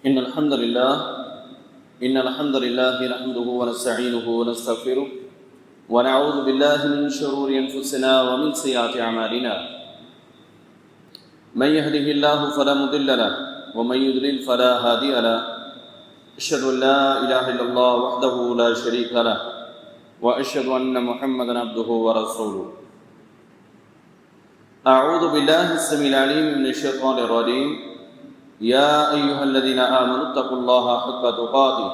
إن الحمد لله نحمده ونستعينه ونستغفره ونعوذ بالله من شرور أنفسنا ومن سيئات أعمالنا من يهده الله فلا مضل له ومن يضلل فلا هادي له أشهد أن لا إله إلا الله وحده لا شريك له وأشهد أن محمدا عبده ورسوله أعوذ بالله السميع العليم من الشيطان الرجيم يا أيها الذين آمنوا اتقوا الله حق تقاته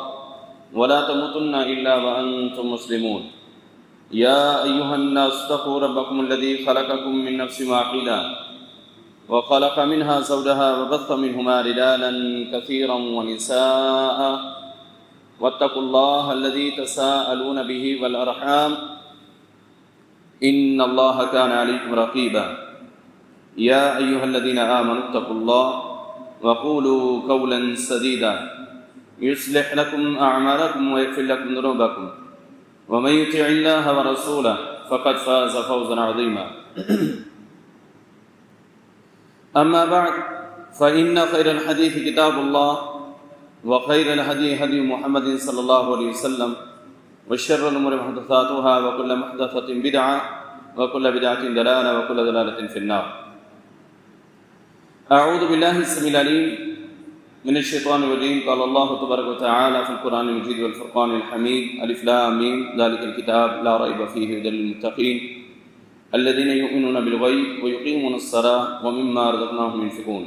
ولا تموتن إلا وأنتم مسلمون يا أيها الناس اتقوا ربكم الذي خلقكم من نفس واحدة وخلق منها زوجها وبث منهما رجالا كثيرا ونساء واتقوا الله الذي تساءلون به والأرحام إن الله كان عليكم رقيبا يا أيها الذين آمنوا اتقوا الله وقولوا قولا سديدا يصلح لكم أعمالكم ويغفر لكم ذنوبكم ومن يطع الله ورسوله فقد فاز فوزا عظيما أما بعد فإن خير الحديث كتاب الله وخير الهدي هدي محمد صلى الله عليه وسلم وشر الأمور محدثاتها وكل محدثة بدعة وكل بدعة ضلالة وكل ضلالة في النار. أعوذ بالله السميع العليم من الشيطان الرجيم. قال الله تبارك وتعالى في القرآن المجيد والفرقان الحميد ألف لام ميم ذلك الكتاب لا ريب فيه هدى للمتقين الذين يؤمنون بالغيب ويقيمون الصلاة ومما رزقناهم ينفقون.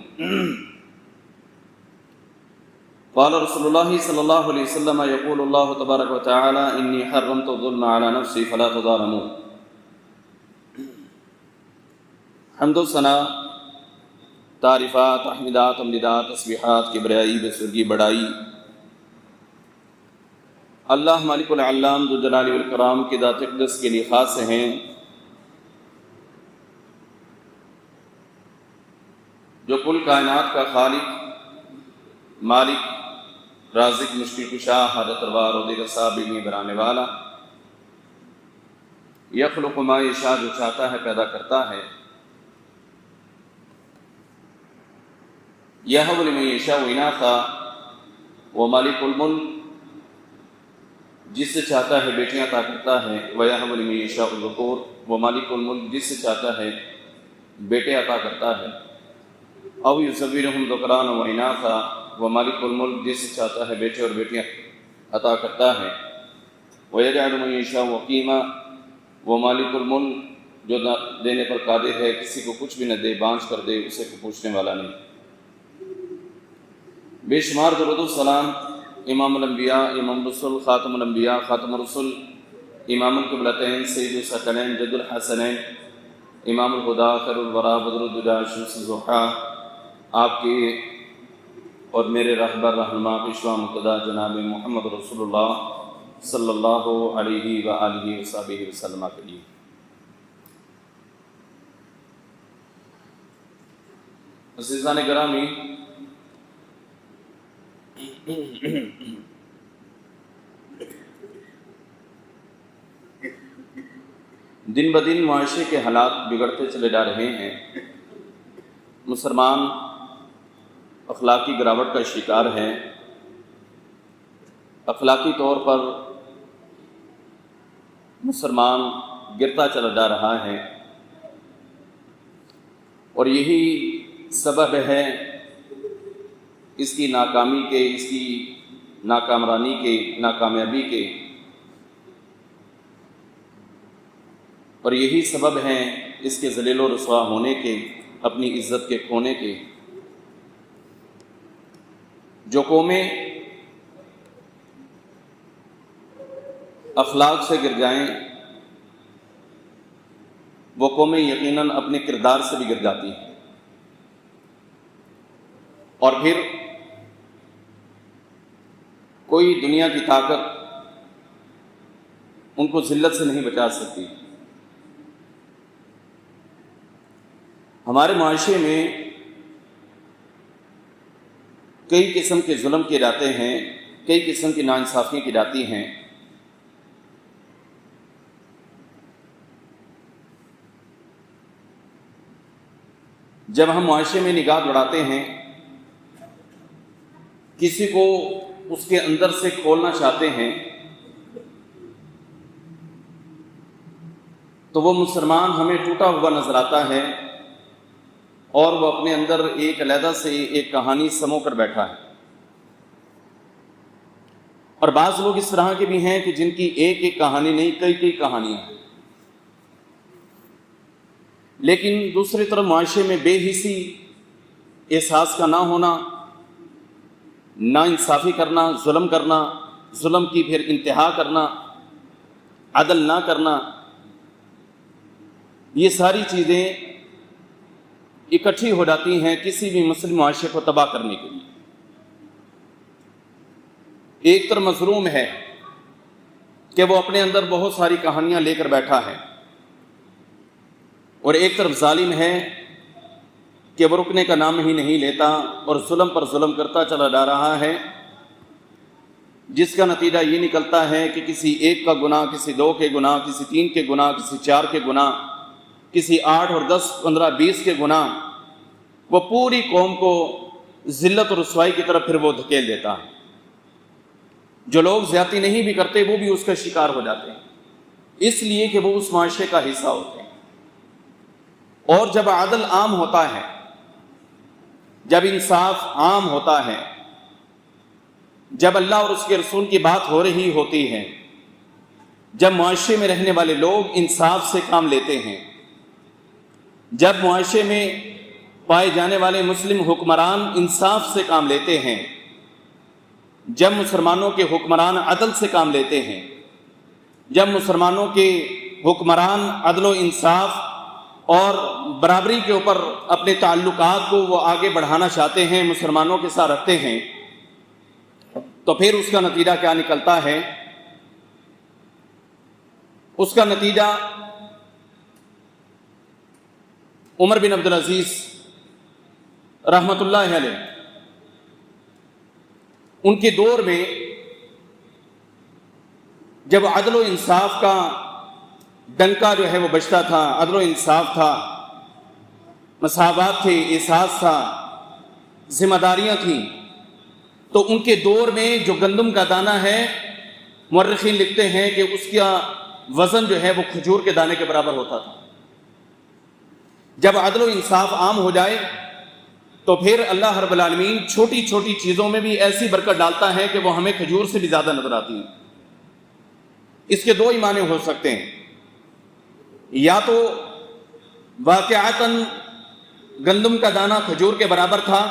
قال رسول الله صلى الله عليه وسلم يقول الله تبارك وتعالى إني حرمت الظلم على نفسي فلا تظالموا. حمد و ثنا، تعریفات، تحمیدات، تمجیدات، تسبیحات، کبریائی، بزرگی، بڑائی اللہ مالک العلام ذو الجلال والکرام کی ذات اقدس کے لیے خاص ہیں، جو کل کائنات کا خالق، مالک، رازق، مشکل کشا، حاجت روا، روزی رسا، بیوی بنانے والا، یخلق ما یشاء، جو چاہتا ہے پیدا کرتا ہے، یہب لمن یشاء اناثا، وہ مالک الملک جس سے چاہتا ہے بیٹیاں عطا کرتا ہے، ویہب لمن یشاء الذکور، وہ مالک الملک جس سے چاہتا ہے بیٹے عطا کرتا ہے، او یصورہم ذکرانا و اناثا، وہ مالک الملک جس سے چاہتا ہے بیٹے اور بیٹیاں عطا کرتا ہے، ویجعل من یشاء عقیما، وہ مالک الملک جو دینے پر قادر ہے، کسی کو کچھ بھی نہ دے، بانجھ کر دے، اسے کو پوچھنے والا نہیں. بے شمار درود و سلام امام الانبیاء، امام الرسل، خاتم الانبیاء، خاتم الرسل، امام القبلتین، سید الثقلین، جد الحسنین، امام الہدیٰ، خیر الورا، بدر الدجا، شمس الضحیٰ، آپ کے اور میرے رہبر رہنما پیشوا مقتدیٰ جناب محمد رسول اللہ صلی اللہ علیہ وآلہ وصحبہ وسلم کے لیے. عزیزان گرامی، دن بدن معاشرے کے حالات بگڑتے چلے جا رہے ہیں. مسلمان اخلاقی گراوٹ کا شکار ہے، اخلاقی طور پر مسلمان گرتا چلا جا رہا ہے، اور یہی سبب ہے اس کی ناکامی کے، اس کی ناکامرانی کے، ناکامیابی کے، اور یہی سبب ہے اس کے ذلیل و رسوا ہونے کے، اپنی عزت کے کھونے کے. جو قومیں اخلاق سے گر جائیں وہ قومیں یقیناً اپنے کردار سے بھی گر جاتی ہیں، اور پھر کوئی دنیا کی طاقت ان کو ذلت سے نہیں بچا سکتی. ہمارے معاشرے میں کئی قسم کے ظلم کیے جاتے ہیں، کئی قسم کی ناانصافیاں کی جاتی ہیں. جب ہم معاشرے میں نگاہ دوڑاتے ہیں کسی کو اس کے اندر سے کھولنا چاہتے ہیں تو وہ مسلمان ہمیں ٹوٹا ہوا نظر آتا ہے اور وہ اپنے اندر ایک علیحدہ سے ایک کہانی سمو کر بیٹھا ہے. اور بعض لوگ اس طرح کے بھی ہیں کہ جن کی ایک ایک کہانی نہیں کئی کئی کہانیاں ہیں. لیکن دوسری طرف معاشرے میں بے حسی احساس کا نہ ہونا، نا انصافی کرنا، ظلم کی پھر انتہا کرنا، عدل نہ کرنا، یہ ساری چیزیں اکٹھی ہو جاتی ہیں کسی بھی مسلم معاشرے کو تباہ کرنے کے لیے. ایک طرف مظلوم ہے کہ وہ اپنے اندر بہت ساری کہانیاں لے کر بیٹھا ہے، اور ایک طرف ظالم ہے کہ وہ رکنے کا نام ہی نہیں لیتا اور ظلم پر ظلم کرتا چلا جا رہا ہے، جس کا نتیجہ یہ نکلتا ہے کہ کسی ایک کا گناہ، کسی دو کے گناہ، کسی تین کے گناہ، کسی چار کے گناہ، کسی 8 اور 10 15 20 کے گناہ، وہ پوری قوم کو ذلت اور رسوائی کی طرف پھر وہ دھکیل دیتا ہے. جو لوگ زیادتی نہیں بھی کرتے وہ بھی اس کا شکار ہو جاتے ہیں، اس لیے کہ وہ اس معاشرے کا حصہ ہوتے ہیں. اور جب عدل عام ہوتا ہے، جب انصاف عام ہوتا ہے، جب اللہ اور اس کے رسول کی بات ہو رہی ہوتی ہے، جب معاشرے میں رہنے والے لوگ انصاف سے کام لیتے ہیں، جب معاشرے میں پائے جانے والے مسلم حکمران انصاف سے کام لیتے ہیں، جب مسلمانوں کے حکمران عدل سے کام لیتے ہیں، جب مسلمانوں کے حکمران عدل و انصاف اور برابری کے اوپر اپنے تعلقات کو وہ آگے بڑھانا چاہتے ہیں، مسلمانوں کے ساتھ رکھتے ہیں، تو پھر اس کا نتیجہ کیا نکلتا ہے؟ اس کا نتیجہ عمر بن عبدالعزیز رحمۃ اللہ علیہ، ان کے دور میں جب عدل و انصاف کا ڈنکا جو ہے وہ بجتا تھا، عدل و انصاف تھا، مساوات تھے، احساس تھا، ذمہ داریاں تھیں، تو ان کے دور میں جو گندم کا دانہ ہے، مورخین لکھتے ہیں کہ اس کا وزن جو ہے وہ کھجور کے دانے کے برابر ہوتا تھا. جب عدل و انصاف عام ہو جائے تو پھر اللہ رب العالمین چھوٹی چھوٹی چیزوں میں بھی ایسی برکت ڈالتا ہے کہ وہ ہمیں کھجور سے بھی زیادہ نظر آتی ہیں. اس کے 2 ہی معنی ہو سکتے ہیں، یا تو واقعتاً گندم کا دانہ کھجور کے برابر تھا،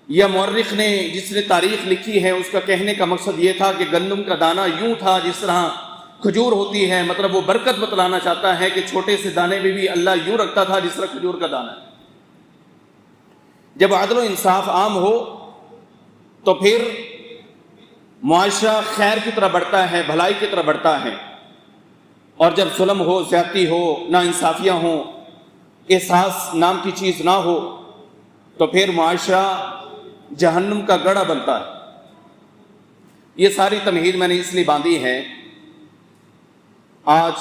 یا مورخ نے جس نے تاریخ لکھی ہے اس کا کہنے کا مقصد یہ تھا کہ گندم کا دانہ یوں تھا جس طرح کھجور ہوتی ہے، مطلب وہ برکت بتلانا چاہتا ہے کہ چھوٹے سے دانے میں بھی اللہ یوں رکھتا تھا جس طرح کھجور کا دانہ ہے. جب عدل و انصاف عام ہو تو پھر معاشرہ خیر کی طرف بڑھتا ہے، بھلائی کی طرف بڑھتا ہے. اور جب ظلم ہو، زیادتی ہو، ناانصافیاں ہوں، احساس نام کی چیز نہ ہو، تو پھر معاشرہ جہنم کا گڑھا بنتا ہے. یہ ساری تمہید میں نے اس لیے باندھی ہے، آج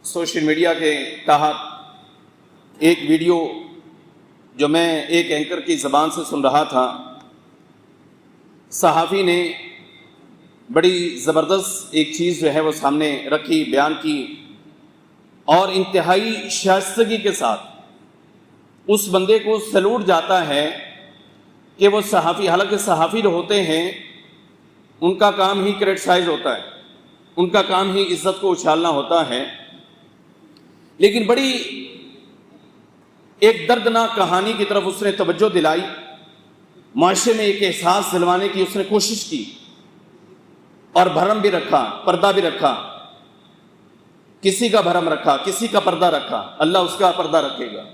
سوشل میڈیا کے تحت ایک ویڈیو جو میں ایک اینکر کی زبان سے سن رہا تھا، صحافی نے بڑی زبردست ایک چیز جو ہے وہ سامنے رکھی، بیان کی، اور انتہائی شائستگی کے ساتھ اس بندے کو سلوٹ جاتا ہے کہ وہ صحافی، حالانکہ صحافی جو ہوتے ہیں ان کا کام ہی کرٹیسائز ہوتا ہے، ان کا کام ہی عزت کو اچھالنا ہوتا ہے، لیکن بڑی ایک دردناک کہانی کی طرف اس نے توجہ دلائی، معاشرے میں ایک احساس دلوانے کی اس نے کوشش کی، اور بھرم بھی رکھا، پردہ بھی رکھا، کسی کا بھرم رکھا، کسی کا پردہ رکھا، اللہ اس کا پردہ رکھے گا.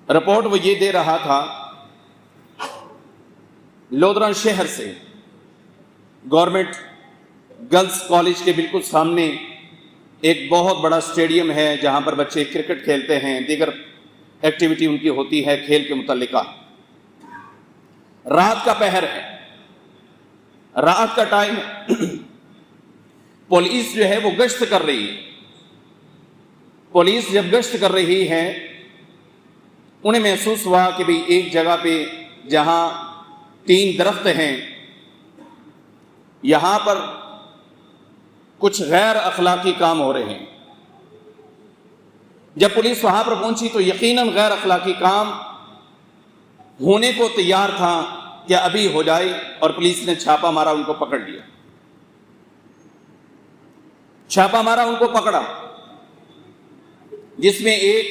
رپورٹ وہ یہ دے رہا تھا، لودھرا شہر سے گورنمنٹ گرلز کالج کے بالکل سامنے ایک بہت بڑا اسٹیڈیم ہے جہاں پر بچے کرکٹ کھیلتے ہیں، دیگر ایکٹیویٹی ان کی ہوتی ہے کھیل کے متعلقہ. رات کا پہر ہے، رات کا ٹائم ہے، پولیس جو ہے وہ گشت کر رہی ہے. پولیس جب گشت کر رہی ہے، انہیں محسوس ہوا کہ بھئی ایک جگہ پہ جہاں 3 درخت ہیں، یہاں پر کچھ غیر اخلاقی کام ہو رہے ہیں۔ جب پولیس وہاں پر پہنچی تو یقیناً غیر اخلاقی کام ہونے کو تیار تھا کہ ابھی ہو جائے، اور پولیس نے چھاپا مارا، ان کو پکڑ لیا، چھاپا مارا، ان کو پکڑا، جس میں ایک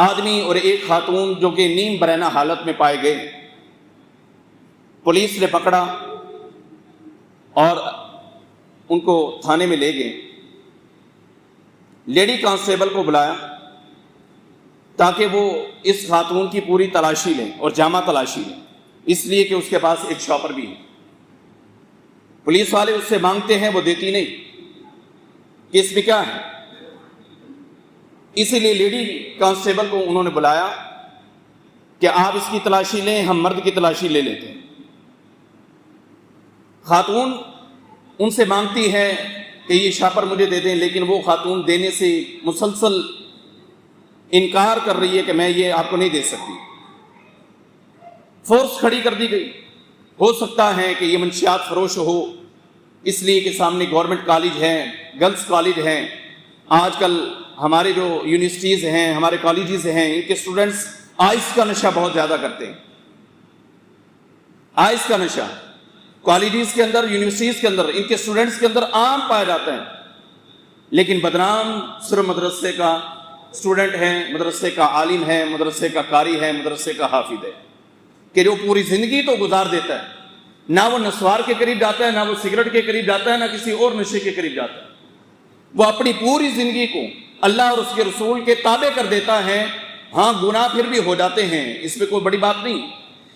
آدمی اور ایک خاتون جو کہ نیم برہنہ حالت میں پائے گئے۔ پولیس نے پکڑا اور ان کو تھانے میں لے گئے۔ لیڈی کانسٹیبل کو بلایا تاکہ وہ اس خاتون کی پوری تلاشی لیں اور جامع تلاشی لیں، اس لیے کہ اس کے پاس ایک شاپر بھی ہے۔ پولیس والے اس سے مانگتے ہیں، وہ دیتی نہیں کہ اس میں کیا ہے، اسی لیے لیڈی کانسٹیبل کو انہوں نے بلایا کہ آپ اس کی تلاشی لیں، ہم مرد کی تلاشی لے لیتے ہیں۔ خاتون ان سے مانگتی ہے کہ یہ شاپر مجھے دے دیں، لیکن وہ خاتون دینے سے مسلسل انکار کر رہی ہے کہ میں یہ آپ کو نہیں دے سکتی۔ فورس کھڑی کر دی گئی۔ ہو سکتا ہے کہ یہ منشیات فروش ہو، اس لیے کہ سامنے گورنمنٹ کالج ہیں، گرلز کالج ہیں۔ آج کل ہمارے جو یونیورسٹیز ہیں، ہمارے کالجز ہیں، ان کے اسٹوڈنٹس آئس کا نشہ بہت زیادہ کرتے ہیں۔ آئس کا نشہ کالجز کے اندر، یونیورسٹیز کے اندر، ان کے اسٹوڈنٹس کے اندر عام پایا جاتا ہے، لیکن بدنام صرف مدرسے کا اسٹوڈنٹ ہے، مدرسے کا عالم ہے، مدرسے کا قاری ہے، مدرسے کا حافظ ہے، کہ جو پوری زندگی تو گزار دیتا ہے، نہ وہ نسوار کے قریب جاتا ہے، نہ وہ سگریٹ کے قریب جاتا ہے، نہ کسی اور نشے کے قریب جاتا ہے۔ وہ اپنی پوری زندگی کو اللہ اور اس کے رسول کے تابع کر دیتا ہے۔ ہاں گناہ پھر بھی ہو جاتے ہیں، اس میں کوئی بڑی بات نہیں،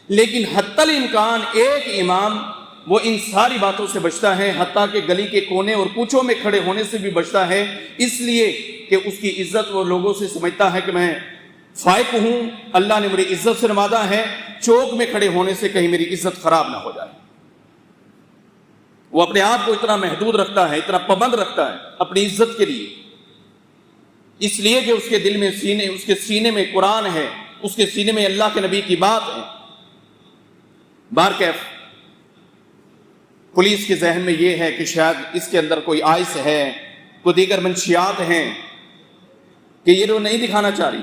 لیکن حتی الامکان ایک امام وہ ان ساری باتوں سے بچتا ہے، حتیٰ کہ گلی کے کونے اور کوچوں میں کھڑے ہونے سے بھی بچتا ہے، اس لیے کہ اس کی عزت وہ لوگوں سے سمجھتا ہے کہ میں فائق ہوں، اللہ نے میری عزت سے نوازا ہے، چوک میں کھڑے ہونے سے کہیں میری عزت خراب نہ ہو جائے۔ وہ اپنے آپ کو اتنا محدود رکھتا ہے، اتنا پابند رکھتا ہے اپنی عزت کے لیے، اس لیے کہ اس کے دل میں اس کے سینے میں قرآن ہے، اس کے سینے میں اللہ کے نبی کی بات ہے۔ بارکیف پولیس کے ذہن میں یہ ہے کہ شاید اس کے اندر کوئی آئس ہے، کوئی دیگر منشیات ہیں کہ یہ وہ نہیں دکھانا چاہ رہی۔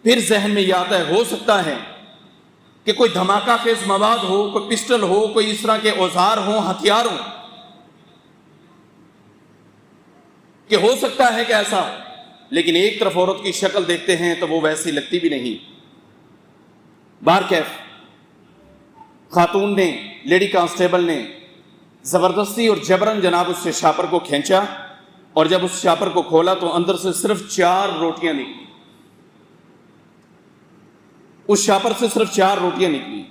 پھر ذہن میں یہ آتا ہے ہو سکتا ہے کہ کوئی دھماکہ خیز مواد ہو، کوئی پسٹل ہو، کوئی اس طرح کے اوزار ہوں، ہتھیار ہوں، کہ ہو سکتا ہے کہ ایسا ہو، لیکن ایک طرف عورت کی شکل دیکھتے ہیں تو وہ ویسی لگتی بھی نہیں۔ بارکیف خاتون نے، لیڈی کانسٹیبل نے زبردستی اور جبرن جناب اس سے شاپر کو کھینچا، اور جب اس شاپر کو کھولا تو اندر سے صرف 4 روٹیاں نکلی۔ اس شاپر سے صرف 4 روٹیاں نکلی،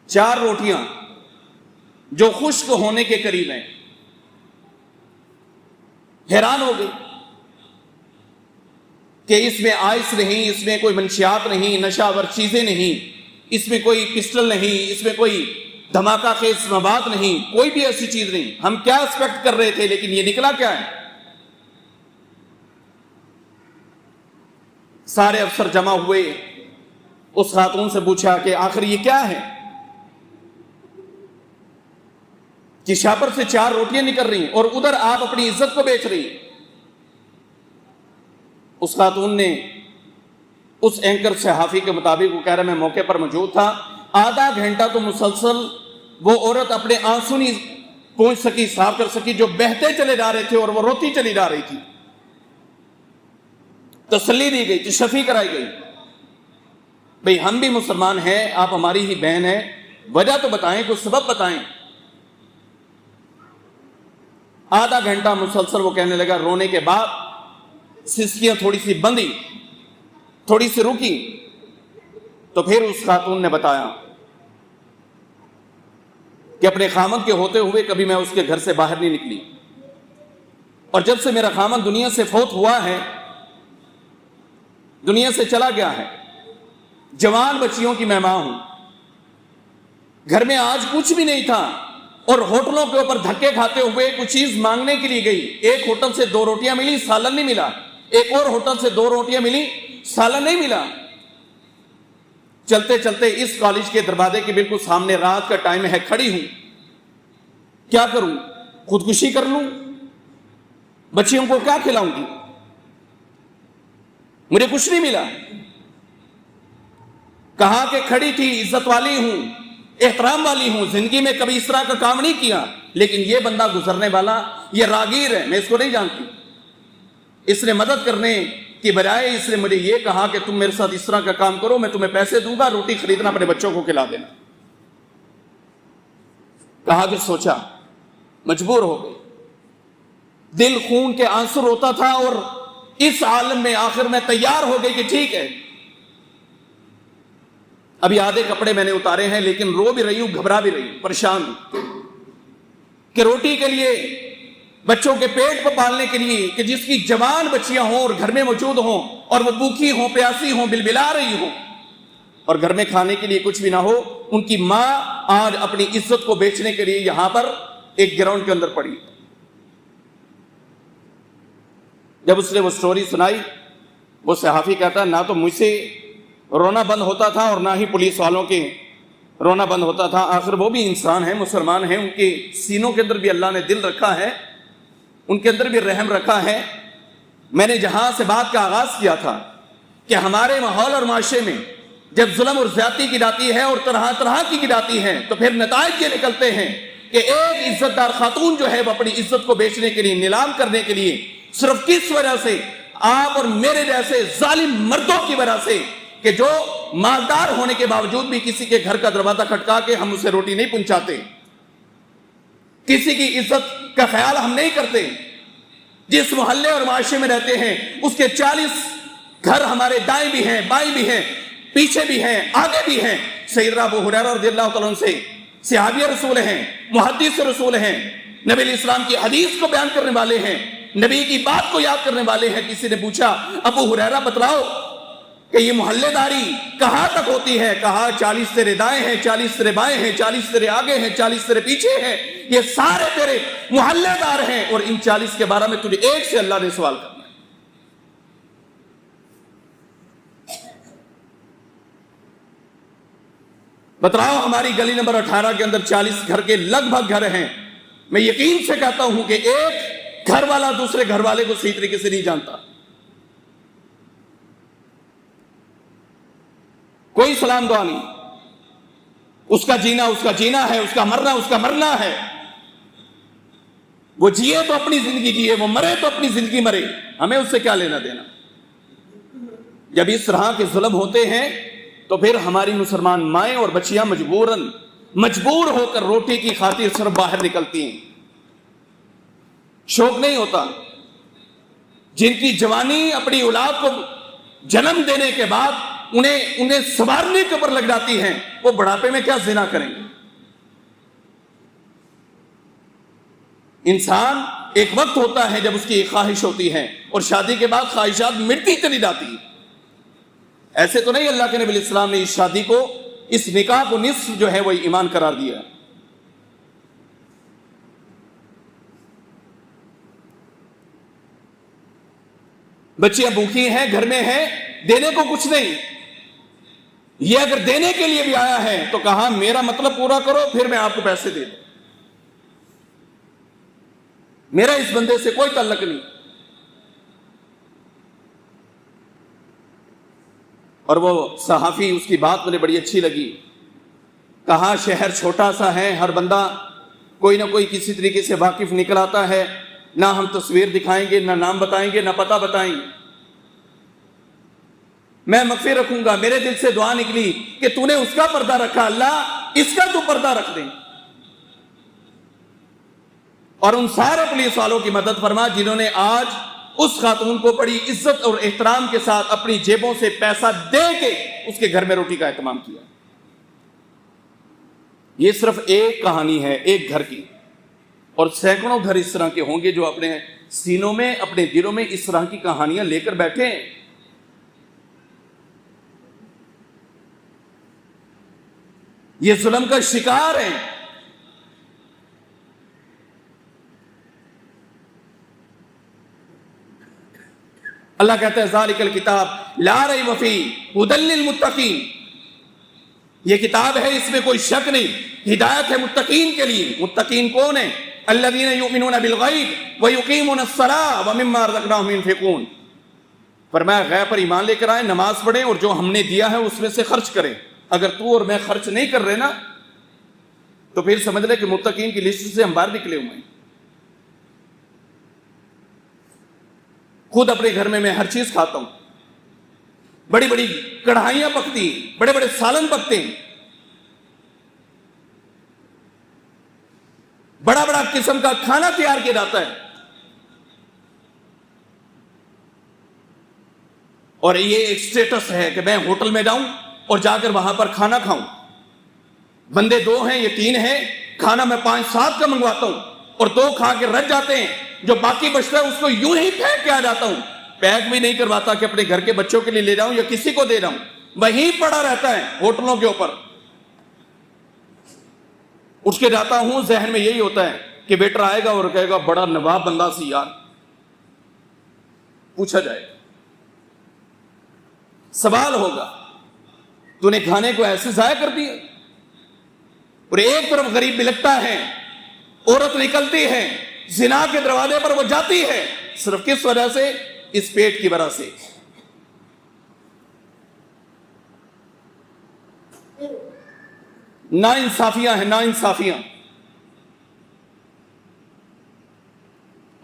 4 روٹیاں جو خشک ہونے کے قریب ہیں۔ حیران ہو گئی کہ اس میں آئس نہیں، اس میں کوئی منشیات نہیں، نشہ آور چیزیں نہیں، اس میں کوئی پسٹل نہیں، اس میں کوئی دھماکہ خیز مواد نہیں، کوئی بھی ایسی چیز نہیں۔ ہم کیا ایکسپیکٹ کر رہے تھے، لیکن یہ نکلا کیا ہے؟ سارے افسر جمع ہوئے، اس خاتون سے پوچھا کہ آخر یہ کیا ہے کہ شاپر سے 4 روٹیاں نکل رہی ہیں اور ادھر آپ اپنی عزت کو بیچ رہی ہیں۔ اس خاتون نے اس اینکر صحافی کے مطابق، وہ کہہ رہا میں موقع پر موجود تھا، آدھا گھنٹہ تو مسلسل وہ عورت اپنے آنسو نہیں پہنچ سکی، صاف کر سکی، جو بہتے چلے جا رہے تھے اور وہ روتی چلی جا رہی تھی۔ تسلی دی گئی، تشفی کرائی گئی، بھئی ہم بھی مسلمان ہیں، آپ ہماری ہی بہن ہیں، وجہ تو بتائیں، کوئی سبب بتائیں۔ آدھا گھنٹہ مسلسل وہ کہنے لگا، رونے کے بعد سسکیاں تھوڑی سی بندی، تھوڑی سی رکی، تو پھر اس خاتون نے بتایا کہ اپنے خامند کے ہوتے ہوئے کبھی میں اس کے گھر سے باہر نہیں نکلی، اور جب سے میرا خامند دنیا سے فوت ہوا ہے، دنیا سے چلا گیا ہے، جوان بچیوں کی میں ماں ہوں، گھر میں آج کچھ بھی نہیں تھا، اور ہوٹلوں کے اوپر دھکے کھاتے ہوئے کچھ چیز مانگنے کے لیے گئی، ایک ہوٹل سے 2 روٹیاں ملی، سالن نہیں ملا، ایک اور ہوٹل سے 2 روٹیاں ملی، سالن نہیں ملا، چلتے چلتے اس کالج کے دروازے کے بالکل سامنے رات کا ٹائم ہے، کھڑی ہوں، کیا کروں؟ خودکشی کر لوں؟ بچیوں کو کیا کھلاؤں گی؟ مجھے کچھ نہیں ملا۔ کہا کہ کھڑی تھی، عزت والی ہوں، احترام والی ہوں، زندگی میں کبھی اس طرح کا کام نہیں کیا، لیکن یہ بندہ گزرنے والا، یہ راگیر ہے، میں اس کو نہیں جانتی، اس نے مدد کرنے کی بجائے اس نے مجھے یہ کہا کہ تم میرے ساتھ اس طرح کا کام کرو، میں تمہیں پیسے دوں گا، روٹی خریدنا، اپنے بچوں کو کھلا دینا۔ کہا کہ سوچا، مجبور ہو گئی، دل خون کے آنسو روتا تھا، اور اس عالم میں آخر میں تیار ہو گئی کہ ٹھیک ہے، ابھی آدھے کپڑے میں نے اتارے ہیں، لیکن رو بھی رہی ہوں، گھبرا بھی رہی ہوں، پریشان ہوں کہ روٹی کے لیے، بچوں کے پیٹ کو پالنے کے لیے، کہ جس کی جوان بچیاں ہوں اور گھر میں موجود ہوں اور وہ بھوکی ہوں، پیاسی ہوں، بلبلا رہی ہوں، اور گھر میں کھانے کے لیے کچھ بھی نہ ہو، ان کی ماں آج اپنی عزت کو بیچنے کے لیے یہاں پر ایک گراؤنڈ کے اندر پڑی۔ جب اس نے وہ سٹوری سنائی، وہ صحافی کہتا نہ تو مجھ سے رونا بند ہوتا تھا اور نہ ہی پولیس والوں کے رونا بند ہوتا تھا، آخر وہ بھی انسان ہیں، مسلمان ہیں، ان کے سینوں کے اندر بھی اللہ نے دل رکھا ہے، ان کے اندر بھی رحم رکھا ہے۔ میں نے جہاں سے بات کا آغاز کیا تھا کہ ہمارے ماحول اور معاشرے میں جب ظلم اور زیادتی کی جاتی ہے اور طرح طرح کی جاتی ہے، تو پھر نتائج یہ نکلتے ہیں کہ ایک عزت دار خاتون جو ہے وہ اپنی عزت کو بیچنے کے لیے، نیلام کرنے کے لیے، صرف کس وجہ سے؟ آپ اور میرے جیسے ظالم مردوں کی وجہ سے، کہ جو مالدار ہونے کے باوجود بھی کسی کے گھر کا دروازہ کھٹکا کے ہم اسے روٹی نہیں پہنچاتے، کسی کی عزت کا خیال ہم نہیں کرتے۔ جس محلے اور معاشرے میں رہتے ہیں اس کے 40 گھر ہمارے دائیں بھی ہیں، بائیں بھی ہیں، پیچھے بھی ہیں، آگے بھی ہیں۔ سیدنا ابو ہریرہ رضی اللہ تعالیٰ عنہ سے صحابی رسول ہیں، محدث رسول ہیں، نبی علیہ السلام کی حدیث کو بیان کرنے والے ہیں، نبی کی بات کو یاد کرنے والے ہیں۔ کسی نے پوچھا ابو ہریرہ بتلاؤ کہ یہ محلے داری کہاں تک ہوتی ہے؟ کہا 40 تیرے دائیں ہیں، 40 تیرے بائیں ہیں، 40 تیرے آگے ہیں، 40 تیرے پیچھے ہیں، یہ سارے تیرے محلے دار ہیں، اور ان 40 کے بارے میں تجھے ایک سے اللہ نے سوال کرنا ہے۔ بتلاؤ ہماری گلی نمبر 18 کے اندر 40 گھر کے لگ بھگ گھر ہیں، میں یقین سے کہتا ہوں کہ ایک گھر والا دوسرے گھر والے کو صحیح طریقے سے نہیں جانتا، کوئی سلام دعا نہیں، اس کا جینا ہے، اس کا مرنا ہے، وہ جیے تو اپنی زندگی جیے، وہ مرے تو اپنی زندگی مرے، ہمیں اس سے کیا لینا دینا۔ جب اس طرح کے ظلم ہوتے ہیں تو پھر ہماری مسلمان مائیں اور بچیاں مجبور ہو کر روٹی کی خاطر صرف باہر نکلتی ہیں، شوق نہیں ہوتا۔ جن کی جوانی اپنی اولاد کو جنم دینے کے بعد انہیں سنوارنے کے اوپر لگ جاتی ہیں، وہ بڑھاپے میں کیا زنا کریں گے؟ انسان ایک وقت ہوتا ہے جب اس کی ایک خواہش ہوتی ہے، اور شادی کے بعد خواہشات مٹتی چلی جاتی ہیں۔ ایسے تو نہیں اللہ کے نبی علیہ السلام نے اس شادی کو، اس نکاح کو نصف جو ہے وہ ایمان قرار دیا۔ بچیاں بھوکی ہیں، گھر میں ہیں، دینے کو کچھ نہیں، یہ اگر دینے کے لیے بھی آیا ہے تو کہا میرا مطلب پورا کرو، پھر میں آپ کو پیسے دے دوں، میرا اس بندے سے کوئی تعلق نہیں۔ اور وہ صحافی، اس کی بات مجھے بڑی اچھی لگی، کہا شہر چھوٹا سا ہے، ہر بندہ کوئی نہ کوئی کسی طریقے سے واقف نکل آتا ہے، نہ ہم تصویر دکھائیں گے، نہ نام بتائیں گے، نہ پتہ بتائیں گے، میں مغفر رکھوں گا۔ میرے دل سے دعا نکلی کہ تو نے اس کا پردہ رکھا، اللہ اس کا تو پردہ رکھ دیں، اور ان سارے پولیس والوں کی مدد فرما جنہوں نے آج اس خاتون کو بڑی عزت اور احترام کے ساتھ اپنی جیبوں سے پیسہ دے کے اس کے گھر میں روٹی کا اہتمام کیا۔ یہ صرف ایک کہانی ہے ایک گھر کی، اور سینکڑوں گھر اس طرح کے ہوں گے جو اپنے سینوں میں، اپنے دلوں میں اس طرح کی کہانیاں لے کر بیٹھے ہیں۔ یہ ظلم کا شکار ہیں۔ اللہ کہتا ہے ذالک الکتاب لا ریب فیہ ھدی للمتقین، یہ کتاب ہے، اس میں کوئی شک نہیں، ہدایت ہے متقین کے لیے۔ متقین کون ہیں؟ الذین یؤمنون بالغیب ویقیمون الصلاۃ ومما رزقناہم ينفقون۔ فرمایا غیب پر ایمان لے کر آئیں، نماز پڑھیں اور جو ہم نے دیا ہے اس میں سے خرچ کریں۔ اگر تو اور میں خرچ نہیں کر رہے نا تو پھر سمجھ لے کہ متقین کی لسٹ سے ہم باہر نکلے ہوئے ہیں۔ خود اپنے گھر میں ہر چیز کھاتا ہوں، بڑی بڑی کڑھائیاں پکتی ہیں، بڑے بڑے سالن پکتے ہیں، بڑا بڑا قسم کا کھانا تیار کیا جاتا ہے، اور یہ ایک سٹیٹس ہے کہ میں ہوٹل میں جاؤں اور جا کر وہاں پر کھانا کھاؤں۔ بندے 2 ہیں یا 3 ہیں، کھانا میں 5-7 کا منگواتا ہوں اور 2 کھا کے رہ جاتے ہیں، جو باقی بچتا ہے اس کو یوں ہی پھینک کے آ جاتا ہوں۔ پیک بھی نہیں کرواتا کہ اپنے گھر کے بچوں کے لیے لے جاؤں یا کسی کو دے جاؤں، وہیں پڑا رہتا ہے ہوٹلوں کے اوپر۔ اٹھ کے جاتا ہوں، ذہن میں یہی ہوتا ہے کہ ویٹر آئے گا اور کہے گا بڑا نواب بندہ سی یار، پوچھا جائے گا، سوال ہوگا تو نے کھانے کو ایسے ضائع کر دیا۔ اور ایک طرف غریب بھی لگتا ہے، عورت نکلتی ہے، زنا کے دروازے پر وہ جاتی ہے، صرف کس وجہ سے؟ اس پیٹ کی وجہ سے۔ نا انصافیاں ہیں، نا انصافیاں۔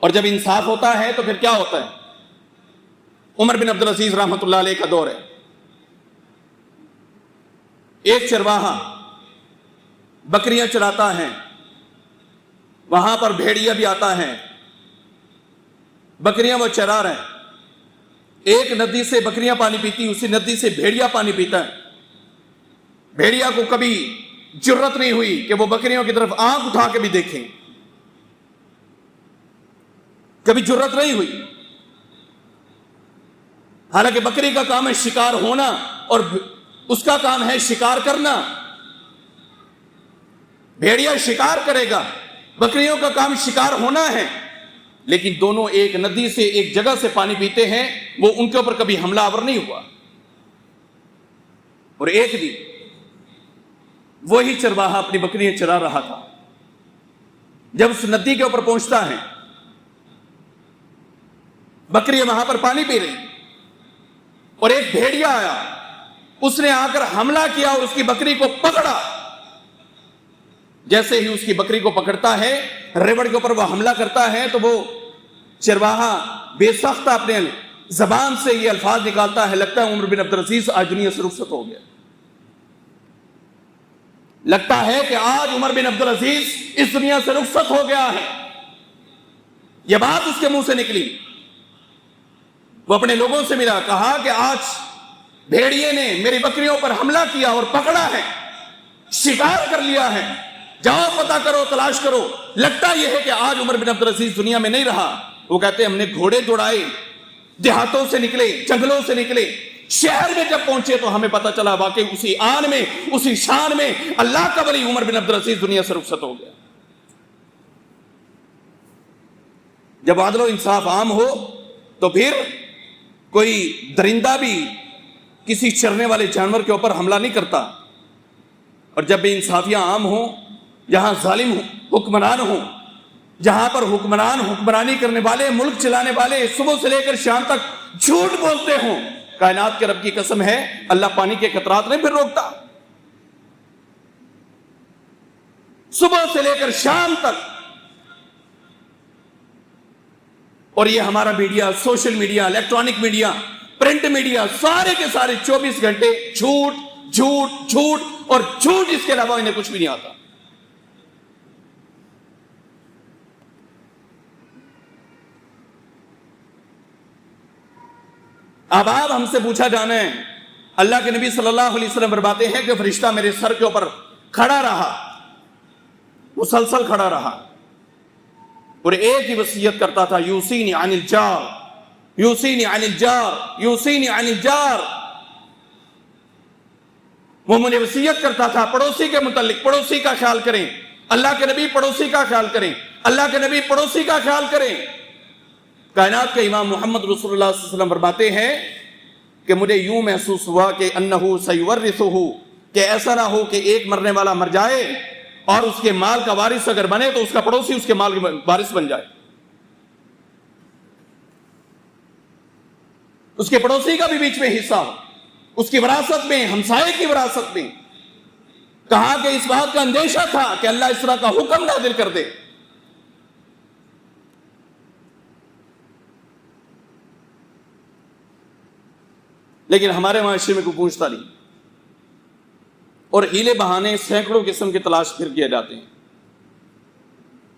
اور جب انصاف ہوتا ہے تو پھر کیا ہوتا ہے؟ عمر بن عبدالعزیز رحمۃ اللہ علیہ کا دور ہے۔ ایک چرواہا بکریاں چراتا ہے، وہاں پر بھیڑیا بھی آتا ہے، بکریاں وہ چرا رہے ہیں۔ ایک ندی سے بکریاں پانی پیتی، اسی ندی سے بھیڑیا پانی پیتا ہے۔ بھیڑیا کو کبھی جرت نہیں ہوئی کہ وہ بکریوں کی طرف آنکھ اٹھا کے بھی دیکھیں، کبھی جرت نہیں ہوئی، حالانکہ بکری کا کام ہے شکار ہونا اور اس کا کام ہے شکار کرنا۔ بھیڑیا شکار کرے گا، بکریوں کا کام شکار ہونا ہے، لیکن دونوں ایک ندی سے ایک جگہ سے پانی پیتے ہیں، وہ ان کے اوپر کبھی حملہ آور نہیں ہوا۔ اور ایک دن وہی چرواہا اپنی بکریاں چرا رہا تھا، جب اس ندی کے اوپر پہنچتا ہے، بکریاں وہاں پر پانی پی رہی، اور ایک بھیڑیا آیا، اس نے آ کر حملہ کیا اور اس کی بکری کو پکڑا۔ جیسے ہی اس کی بکری کو پکڑتا ہے، ریوڑ کے اوپر وہ حملہ کرتا ہے، تو وہ چرواہا بے سختہ اپنے زبان سے یہ الفاظ نکالتا ہے، لگتا ہے عمر بن عبدالعزیز آج دنیا سے رخصت ہو گیا، لگتا ہے کہ آج عمر بن عبدالعزیز اس دنیا سے رخصت ہو گیا ہے۔ یہ بات اس کے منہ سے نکلی، وہ اپنے لوگوں سے ملا، کہا کہ آج بھیڑیے نے میری بکریوں پر حملہ کیا اور پکڑا ہے، شکار کر لیا ہے، جاؤ پتہ کرو، تلاش کرو۔ لگتا یہ ہے کہ آج عمر بن عبدالعزیز دنیا میں نہیں رہا۔ وہ کہتے ہیں ہم نے گھوڑے دوڑائے، دیہاتوں سے نکلے، جنگلوں سے نکلے، شہر میں جب پہنچے تو ہمیں پتہ چلا واقعی اسی آن میں، اسی شان میں اللہ کا ولی عمر بن عبدالعزیز دنیا سے رخصت ہو گیا۔ جب عدل و انصاف عام ہو تو پھر کوئی درندہ بھی کسی چرنے والے جانور کے اوپر حملہ نہیں کرتا، اور جب بے انصافیاں عام ہوں، جہاں ظالم حکمران ہوں، جہاں پر حکمران حکمرانی کرنے والے، ملک چلانے والے صبح سے لے کر شام تک جھوٹ بولتے ہوں، کائنات کے رب کی قسم ہے اللہ پانی کے قطرات نہیں پھر روکتا، صبح سے لے کر شام تک۔ اور یہ ہمارا media, social media, electronic media, print media, سارے کے سارے 24 گھنٹے جھوٹ جھوٹ جھوٹ اور جھوٹ، اس کے علاوہ انہیں کچھ بھی نہیں آتا۔ اب ہم سے پوچھا جانا ہے، اللہ کے نبی صلی اللہ علیہ وسلم فرماتے ہیں کہ فرشتہ میرے سر کے اوپر کھڑا رہا، مسلسل کھڑا رہا، اور ایک ہی وصیت کرتا تھا، یوصینی عن الجار، یوصینی عن الجار، یوصینی عن الجار۔ وہ مجھے وصیت کرتا تھا پڑوسی کے متعلق، پڑوسی کا خیال کریں، اللہ کے نبی پڑوسی کا خیال کریں، اللہ کے نبی پڑوسی کا خیال کریں۔ کائنات کے امام محمد رسول اللہ صلی اللہ علیہ وسلم فرماتے ہیں کہ مجھے یوں محسوس ہوا کہ انہ سیورثہ کہ ایسا نہ ہو کہ ایک مرنے والا مر جائے اور اس کے مال کا وارث اگر بنے تو اس کا پڑوسی اس کے مال کا وارث بن جائے، اس کے پڑوسی کا بھی بیچ میں حصہ ہو، اس کی وراثت میں، ہمسائے کی وراثت میں۔ کہا کہ اس بات کا اندیشہ تھا کہ اللہ اس طرح کا حکم نازل کر دے۔ لیکن ہمارے معاشرے میں کوئی پوچھتا نہیں، اور ہیلے بہانے سینکڑوں قسم کے تلاش پھر کیے جاتے ہیں۔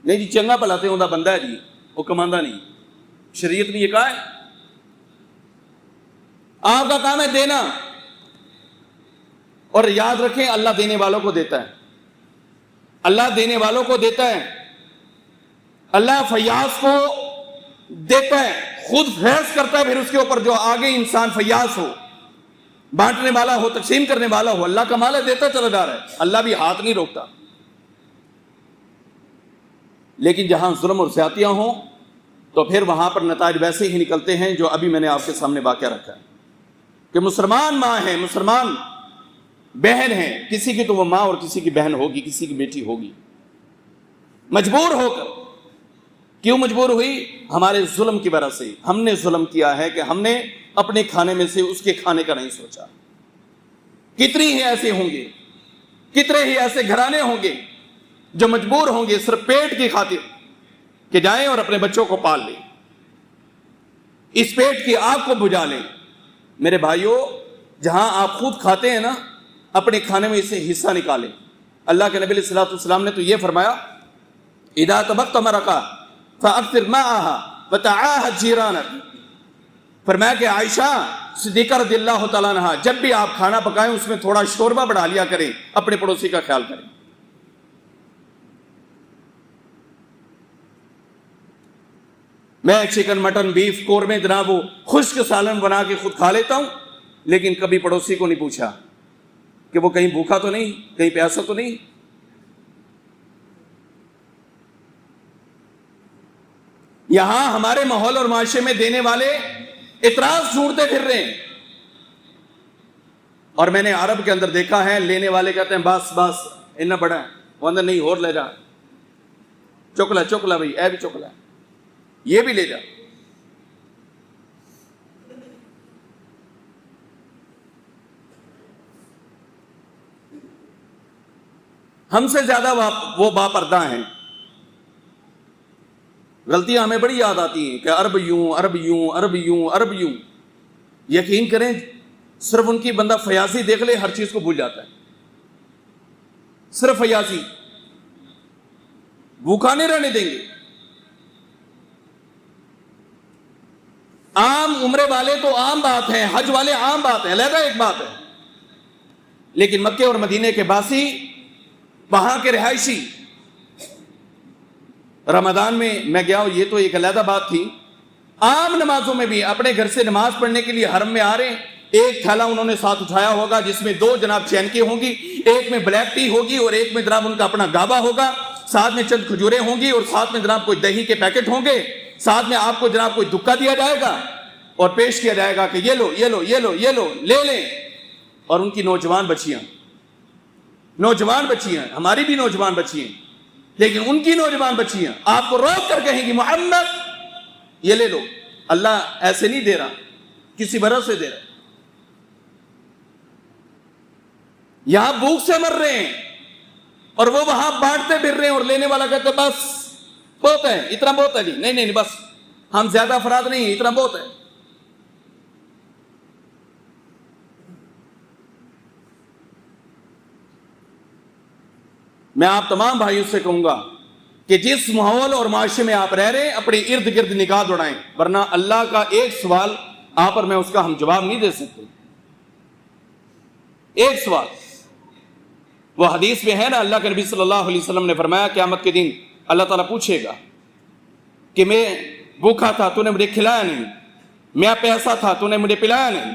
نہیں جی چنگا پلاتے ہوں بندہ ہے جی، وہ کماندہ نہیں۔ شریعت نے یہ کہا ہے آپ کا کام ہے دینا، اور یاد رکھیں اللہ دینے والوں کو دیتا ہے، اللہ دینے والوں کو دیتا ہے، اللہ فیاض کو دیتا ہے، خود فیض کرتا ہے، پھر اس کے اوپر جو آگے انسان فیاض ہو، بانٹنے والا ہو، تقسیم کرنے والا ہو، اللہ کا مال ہے دیتا چلا جا رہا ہے، اللہ بھی ہاتھ نہیں روکتا۔ لیکن جہاں ظلم اور زیادتیاں ہوں تو پھر وہاں پر نتائج ویسے ہی نکلتے ہیں جو ابھی میں نے آپ کے سامنے واقعہ رکھا ہے کہ مسلمان ماں ہے، مسلمان بہن ہے، کسی کی تو وہ ماں اور کسی کی بہن ہوگی، کسی کی بیٹی ہوگی، مجبور ہو کر۔ کیوں مجبور ہوئی؟ ہمارے ظلم کی وجہ سے۔ ہم نے ظلم کیا ہے کہ ہم نے اپنے کھانے میں سے اس کے کھانے کا نہیں سوچا۔ کتنی ہی ایسے ہوں گے، کتنے ہی ایسے گھرانے ہوں گے جو مجبور ہوں گے صرف پیٹ کی خاطر کہ جائیں اور اپنے بچوں کو پال لیں، اس پیٹ کی آگ کو بجھا لیں۔ میرے بھائیوں، جہاں آپ خود کھاتے ہیں نا، اپنے کھانے میں اسے حصہ نکالیں۔ اللہ کے نبی صلی اللہ علیہ وسلم نے تو یہ فرمایا اذا طبخت مرقا فاکثر ماءها وتعاهد جيرانك، فرمایا کہ عائشہ صدیقہ رضی اللہ تعالیٰ عنہا جب بھی آپ کھانا پکائیں اس میں تھوڑا شوربہ بڑھا لیا کریں، اپنے پڑوسی کا خیال کریں۔ میں چکن مٹن بیف قورمے جناب وہ خشک سالن بنا کے خود کھا لیتا ہوں، لیکن کبھی پڑوسی کو نہیں پوچھا کہ وہ کہیں بھوکا تو نہیں، کہیں پیاسا تو نہیں۔ یہاں ہمارے ماحول اور معاشرے میں دینے والے اعتراض ڈھونڈتے پھر رہے ہیں، اور میں نے عرب کے اندر دیکھا ہے لینے والے کہتے ہیں بس بس اتنا بڑا ہے، وہ اندر نہیں اور لے جا، چکلا چکلا بھائی اے بھی چکلا ہے، یہ بھی لے جا۔ ہم سے زیادہ وہ باپردہ ہیں۔ غلطیاں ہمیں بڑی یاد آتی ہیں کہ عرب یوں عرب یوں عرب یوں عرب یوں۔ یقین کریں صرف ان کی بندہ فیاضی دیکھ لے ہر چیز کو بھول جاتا ہے، صرف فیاضی، بھوکا نہیں رہنے دیں گے۔ عام عمرے والے تو عام بات ہے، حج والے عام بات ہے، علیحدہ ایک بات ہے، لیکن مکے اور مدینے کے باسی، وہاں کے رہائشی، رمضان میں میں گیا ہوں، یہ تو ایک علیحدہ بات تھی۔ عام نمازوں میں بھی اپنے گھر سے نماز پڑھنے کے لیے حرم میں آ رہے ہیں، ایک تھیلا انہوں نے ساتھ اٹھایا ہوگا جس میں 2 جناب چین کی ہوں گی، ایک میں بلیک ٹی ہوگی اور ایک میں جناب ان کا اپنا گابا ہوگا، ساتھ میں چند کھجوریں ہوں گی اور ساتھ میں جناب کوئی دہی کے پیکٹ ہوں گے، ساتھ میں آپ کو جناب کوئی دکا دیا جائے گا اور پیش کیا جائے گا کہ یہ لو یہ لو یہ لو یہ لو لے لیں۔ اور ان کی نوجوان بچیاں، ہماری بھی نوجوان بچی ہیں، لیکن ان کی نوجوان بچیاں آپ کو روک کر کہیں گی محمد یہ لے لو، اللہ ایسے نہیں دے رہا، کسی وجہ سے دے رہا۔ یہاں بھوک سے مر رہے ہیں اور وہ وہاں بانٹتے پھر رہے ہیں، اور لینے والا کہتے بس بہت ہے، اتنا بہت ہے، نہیں نہیں بس ہم زیادہ افراد نہیں ہیں، اتنا بہت ہے۔ میں آپ تمام بھائیوں سے کہوں گا کہ جس ماحول اور معاشرے میں آپ رہ رہے ہیں اپنے ارد گرد نگاہ دوڑائیں، ورنہ اللہ کا ایک سوال آپ پر میں اس کا ہم جواب نہیں دے سکتے۔ ایک سوال، وہ حدیث میں ہے نا، اللہ کے نبی صلی اللہ علیہ وسلم نے فرمایا قیامت کے دن اللہ تعالیٰ پوچھے گا کہ میں بھوکا تھا تو نے مجھے کھلایا نہیں، میں پیاسا تھا تو نے مجھے پلایا نہیں،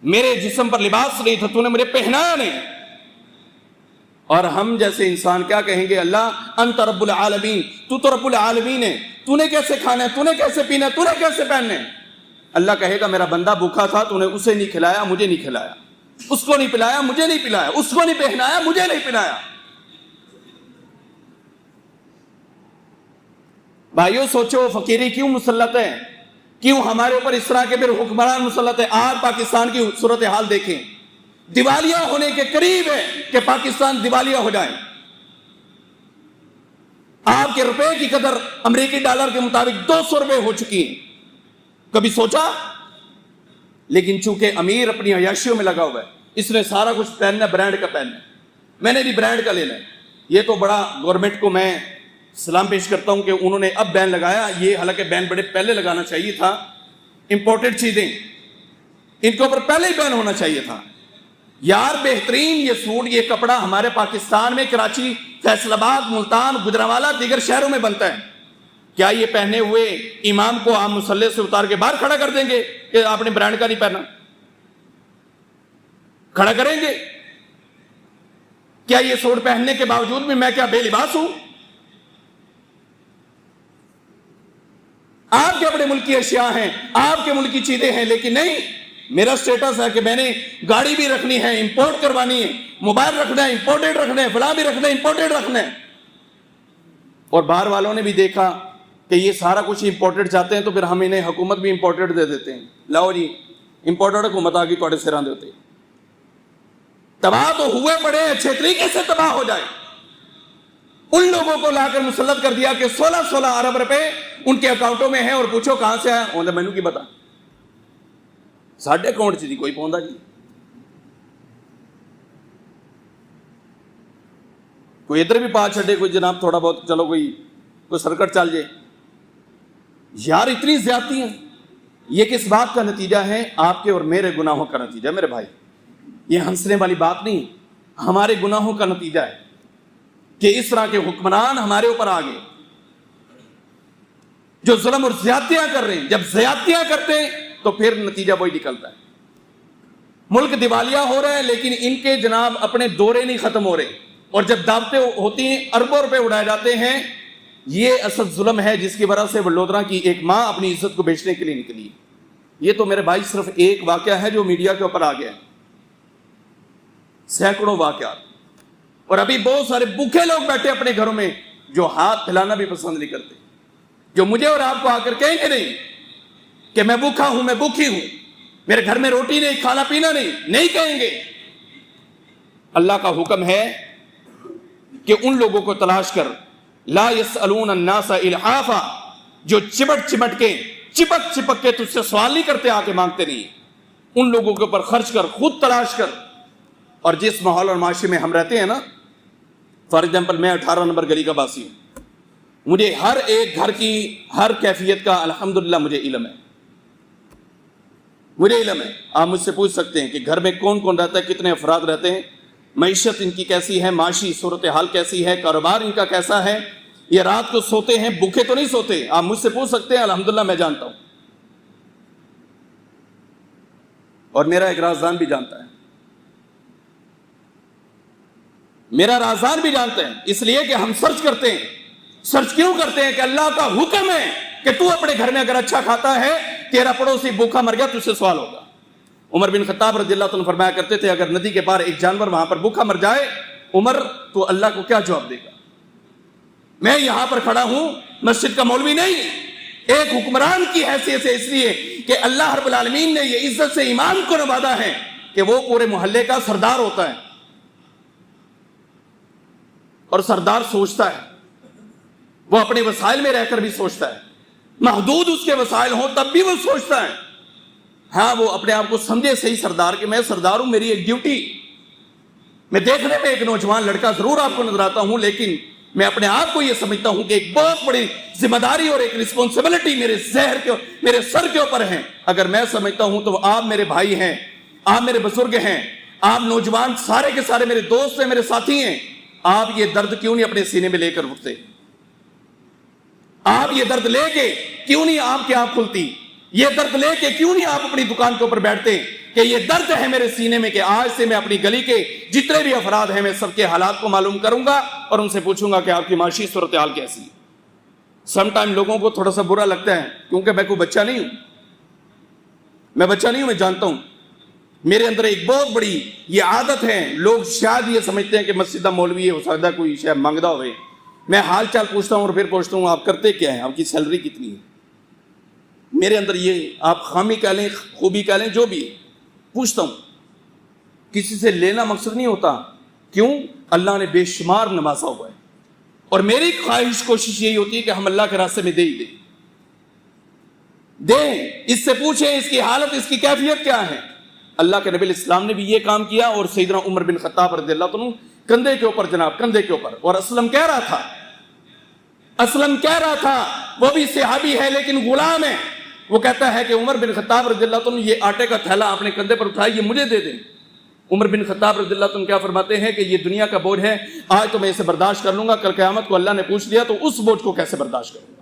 میرے جسم پر لباس نہیں تھا تو نے مجھے پہنایا نہیں۔ اور ہم جیسے انسان کیا کہیں گے؟ اللہ انت رب العالمین، تو تو رب العالمین ہے، تو نے کیسے کھانا ہے، تو نے کیسے پینا ہے، تو نے کیسے پہننا ہے؟ اللہ کہے گا میرا بندہ بھوکا تھا تو نے اسے نہیں کھلایا، مجھے نہیں کھلایا۔ اس کو نہیں پلایا مجھے نہیں پلایا، اس کو نہیں پہنایا مجھے نہیں پہنایا۔ بھائیو سوچو فقیری کیوں مسلط ہے، کیوں ہمارے اوپر اس طرح کے پھر حکمران مسلط ہے؟ آج پاکستان کی صورتحال دیکھیں، دیوالیہ ہونے کے قریب ہے کہ پاکستان دیوالیہ ہو جائے۔ آپ کے روپے کی قدر امریکی ڈالر کے مطابق 200 روپے ہو چکی ہیں، کبھی سوچا؟ لیکن چونکہ امیر اپنی عیاشیوں میں لگا ہوا ہے، اس نے سارا کچھ پہننا برانڈ کا پہننا ہے، میں نے بھی برانڈ کا لینا ہے۔ یہ تو بڑا گورنمنٹ کو میں سلام پیش کرتا ہوں کہ انہوں نے اب بین لگایا، یہ حالانکہ بین بڑے پہلے لگانا چاہیے تھا۔ امپورٹڈ چیزیں ان کے اوپر پہلے ہی بین ہونا چاہیے تھا۔ یار بہترین یہ سوٹ، یہ کپڑا ہمارے پاکستان میں کراچی، فیصل آباد، ملتان، گجرانوالہ، دیگر شہروں میں بنتا ہے۔ کیا یہ پہنے ہوئے امام کو آپ مصلی سے اتار کے باہر کھڑا کر دیں گے کہ آپ نے برانڈ کا نہیں پہنا؟ کھڑا کریں گے؟ کیا یہ سوٹ پہننے کے باوجود بھی میں کیا بے لباس ہوں؟ آپ کے اپنے ملک کی اشیاء ہیں، آپ کے ملک کی چیزیں ہیں، لیکن نہیں، میرا سٹیٹس ہے کہ میں نے گاڑی بھی رکھنی ہے، امپورٹ کروانی ہے، موبائل رکھنا ہے، امپورٹڈ رکھنا ہے، فلاں بھی رکھنا ہے، امپورٹڈ رکھنا ہے۔ اور باہر والوں نے بھی دیکھا کہ یہ سارا کچھ امپورٹڈ چاہتے ہیں، تو پھر ہم انہیں حکومت بھی امپورٹڈ دے دیتے ہیں۔ لاؤ جی امپورٹڈ حکومت آگی توڑے سراں دے ہوتے۔ تباہ تو ہوئے بڑے اچھے طریقے سے تباہ ہو جائے۔ ان لوگوں کو لا کر مسلط کر دیا کہ 16 ارب روپے ان کے اکاؤنٹوں میں ہیں، اور پوچھو کہاں سے آیا، انہیں مینو کی بتا، ساڑھے اکاؤنٹ چیزی کوئی پہنچا جی، کوئی ادھر بھی پا چھڑے، کوئی جناب تھوڑا بہت چلو کوئی سرکٹ چل جائے۔ یار اتنی زیادتی ہیں، یہ کس بات کا نتیجہ ہے؟ آپ کے اور میرے گناہوں کا نتیجہ۔ میرے بھائی یہ ہنسنے والی بات نہیں، ہمارے گناہوں کا نتیجہ ہے کہ اس طرح کے حکمران ہمارے اوپر آ گئے جو ظلم اور زیادتیاں کر رہے ہیں۔ جب زیادتیاں کرتے ہیں تو پھر نتیجہ وہی نکلتا ہے۔ ملک دیوالیہ ہو رہا ہے، لیکن ان کے جناب اپنے دورے نہیں ختم ہو رہے، اور جب دعوتیں ہوتی ہیں اربوں روپے اڑائے جاتے ہیں۔ یہ اصل ظلم ہے جس کی وجہ سے وڈودرا کی ایک ماں اپنی عزت کو بیچنے کے لیے نکلی۔ یہ تو میرے بھائی صرف ایک واقعہ ہے جو میڈیا کے اوپر آ گیا ہے، سینکڑوں واقعات، اور ابھی بہت سارے بھوکے لوگ بیٹھے اپنے گھروں میں جو ہاتھ پھیلانا بھی پسند نہیں کرتے، جو مجھے اور آپ کو آ کر کہیں گے نہیں کہ میں بھوکا ہوں، میں بھوکی ہوں، میرے گھر میں روٹی نہیں، کھانا پینا نہیں کہیں گے۔ اللہ کا حکم ہے کہ ان لوگوں کو تلاش کر، لا یسألون الناس الحافا، جو چپک کے تجھ سے سوال نہیں کرتے، آ کے مانگتے نہیں، ان لوگوں کے اوپر خرچ کر، خود تلاش کر۔ اور جس ماحول اور معاشرے میں ہم رہتے ہیں نا، فار ایگزامپل میں 18 نمبر گلی کا باسی ہوں، مجھے ہر ایک گھر کی ہر کیفیت کا الحمدللہ مجھے علم ہے، مجھے علم ہے۔ آپ مجھ سے پوچھ سکتے ہیں کہ گھر میں کون کون رہتا ہے، کتنے افراد رہتے ہیں، معیشت ان کی کیسی ہے، معاشی صورتحال کیسی ہے، کاروبار ان کا کیسا ہے، یہ رات کو سوتے ہیں، بھوکے تو نہیں سوتے، آپ مجھ سے پوچھ سکتے ہیں، الحمدللہ میں جانتا ہوں، اور میرا ایک رازدان بھی جانتا ہے، میرا رازدان بھی جانتے ہیں، اس لیے کہ ہم سرچ کرتے ہیں۔ سرچ کیوں کرتے ہیں؟ کہ اللہ کا حکم ہے کہ تو اپنے گھر میں اگر اچھا کھاتا ہے، تیرا پڑوسی بھوکا مر گیا، تجھ سے سوال ہوگا۔ عمر بن خطاب رضی اللہ عنہ فرمایا کرتے تھے، اگر ندی کے پار ایک جانور وہاں پر بھوکا مر جائے، عمر تو اللہ کو کیا جواب دے گا؟ میں یہاں پر کھڑا ہوں، مسجد کا مولوی نہیں، ایک حکمران کی حیثیت سے، اس لیے کہ اللہ رب العالمین نے یہ عزت سے ایمان کو نوازا ہے کہ وہ پورے محلے کا سردار ہوتا ہے، اور سردار سوچتا ہے، وہ اپنے وسائل میں رہ کر بھی سوچتا ہے، محدود اس کے وسائل ہوں تب بھی وہ سوچتا ہے۔ ہاں وہ اپنے آپ کو سمجھے صحیح سردار کہ میں سردار ہوں، میری ایک ڈیوٹی، میں دیکھنے میں ایک نوجوان لڑکا ضرور آپ کو نظر آتا ہوں، لیکن میں اپنے آپ کو یہ سمجھتا ہوں کہ ایک بہت بڑی ذمہ داری اور ایک رسپانسبلٹی میرے سر کے اوپر ہے۔ اگر میں سمجھتا ہوں تو آپ میرے بھائی ہیں، آپ میرے بزرگ ہیں، آپ نوجوان سارے کے سارے میرے دوست ہیں، میرے ساتھی ہیں، آپ یہ درد کیوں نہیں اپنے سینے میں لے کر اٹھتے؟ آپ یہ درد لے کے کیوں نہیں آپ کی آنکھ کھلتی؟ یہ درد لے کے کیوں نہیں آپ اپنی دکان کے اوپر بیٹھتے کہ یہ درد ہے میرے سینے میں کہ آج سے میں اپنی گلی کے جتنے بھی افراد ہیں میں سب کے حالات کو معلوم کروں گا اور ان سے پوچھوں گا کہ آپ کی معاشی صورتحال کیسی ہے۔ سم ٹائم لوگوں کو تھوڑا سا برا لگتا ہے، کیونکہ میں کوئی بچہ نہیں ہوں، میں جانتا ہوں میرے اندر ایک بہت بڑی یہ عادت ہے، لوگ شاید یہ سمجھتے ہیں کہ مسجدہ مولوی ہے، ہو سکتا ہے کوئی شاید مانگدا ہوئے، میں حال چال پوچھتا ہوں اور پھر پوچھتا ہوں آپ کرتے کیا ہیں، آپ کی سیلری کتنی ہے؟ میرے اندر یہ آپ خامی کہہ لیں، خوبی کہہ لیں، جو بھی ہے، پوچھتا ہوں، کسی سے لینا مقصد نہیں ہوتا، کیوں؟ اللہ نے بے شمار نوازا ہوا ہے، اور میری خواہش کوشش یہی ہوتی ہے کہ ہم اللہ کے راستے میں دے ہی دیں، اس سے پوچھیں اس کی حالت، اس کی کیفیت کیا ہے۔ اللہ کے نبی علیہ السلام نے بھی یہ کام کیا، اور سیدنا عمر بن خطاب رضی اللہ عنہ کندھے کے اوپر، جناب کندھے کے اوپر، اور اسلم کہہ رہا تھا، وہ بھی صحابی ہے لیکن غلام ہے، وہ کہتا ہے کہ عمر بن خطاب رضی اللہ عنہ یہ آٹے کا تھیلا اپنے کندھے پر اٹھائے، یہ مجھے دے دیں۔ عمر بن خطاب رضی اللہ عنہ کیا فرماتے ہیں کہ یہ دنیا کا بوجھ ہے، آج تو میں اسے برداشت کر لوں گا، کل قیامت کو اللہ نے پوچھ لیا تو اس بوجھ کو کیسے برداشت کروں گا۔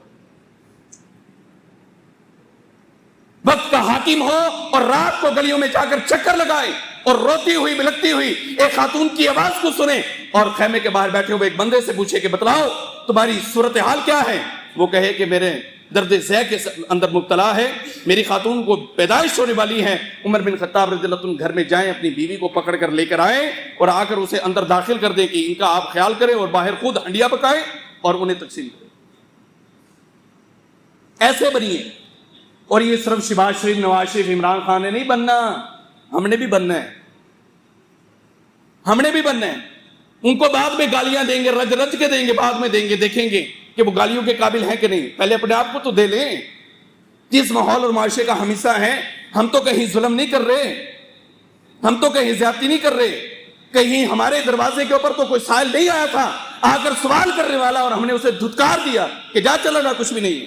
وقت کا حاکم ہو اور رات کو گلیوں میں جا کر چکر لگائے اور روتی ہوئی بلکتی ہوئی ایک خاتون کی آواز کو سنے، اور خیمے کے باہر بیٹھے ہوئے ایک بندے سے پوچھے کہ بتلاؤ تمہاری صورتحال کیا ہے، وہ کہے کہ میرے درد ذہ کے اندر مبتلا ہے، میری خاتون کو پیدائش ہونے والی ہے۔ عمر بن خطاب رضی اللہ عنہ گھر میں جائیں، اپنی بیوی کو پکڑ کر لے کر آئیں اور آ کر اسے اندر داخل کر دیں کہ ان کا آپ خیال کریں، اور باہر خود ہنڈیاں پکائیں اور انہیں تقسیم کریں۔ ایسے بنیے، اور یہ صرف شہباز شریف، نواز شریف، عمران خان نے نہیں بننا، ہم نے بھی بننا ہے، ہم نے بھی بننا ہے۔ ان کو بعد میں گالیاں دیں گے، رج رج کے دیں گے، بعد میں دیں گے، دیکھیں گے کہ وہ گالیوں کے قابل ہیں کہ نہیں، پہلے اپنے آپ کو تو دے لیں۔ جس ماحول اور معاشرے کا ہم حصہ ہیں، ہم تو کہیں ظلم نہیں کر رہے، ہم تو کہیں زیادتی نہیں کر رہے، کہیں ہمارے دروازے کے اوپر تو کوئی سائل نہیں آیا تھا آ کر سوال کرنے والا اور ہم نے اسے دھتکار دیا کہ جا چلا جا، کچھ بھی نہیں ہے۔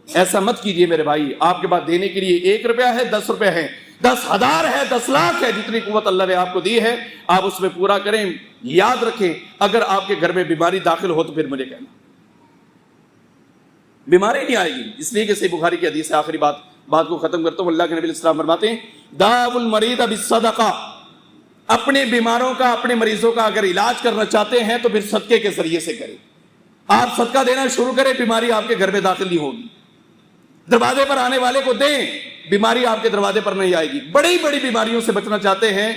ایسا مت کیجئے میرے بھائی، آپ کے پاس دینے کے لیے 1 روپیہ ہے، 10 روپے ہے، 10,000 ہے، 10 لاکھ ہے، جتنی قوت اللہ نے آپ کو دی ہے آپ اس میں پورا کریں۔ یاد رکھیں اگر آپ کے گھر میں بیماری داخل ہو تو پھر مجھے کہنا، بیماری نہیں آئے گی، اس لیے کہ صحیح بخاری کی حدیث ہے۔ آخری بات کو ختم کرتا ہوں، اللہ کے نبی علیہ السلام فرماتے ہیں داو المریض بالصدقہ، اپنے بیماروں کا، اپنے مریضوں کا اگر علاج کرنا چاہتے ہیں تو پھر صدقے کے ذریعے سے کریں، آپ صدقہ دینا شروع کریں، بیماری آپ کے گھر میں داخل نہیں ہوگی، دروازے پر آنے والے کو دیں، بیماری آپ کے دروازے پر نہیں آئے گی۔ بڑی بڑی بیماریوں سے بچنا چاہتے ہیں،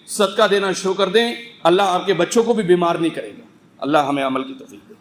صدقہ دینا شروع کر دیں، اللہ آپ کے بچوں کو بھی بیمار نہیں کرے گا۔ اللہ ہمیں عمل کی توفیق دے۔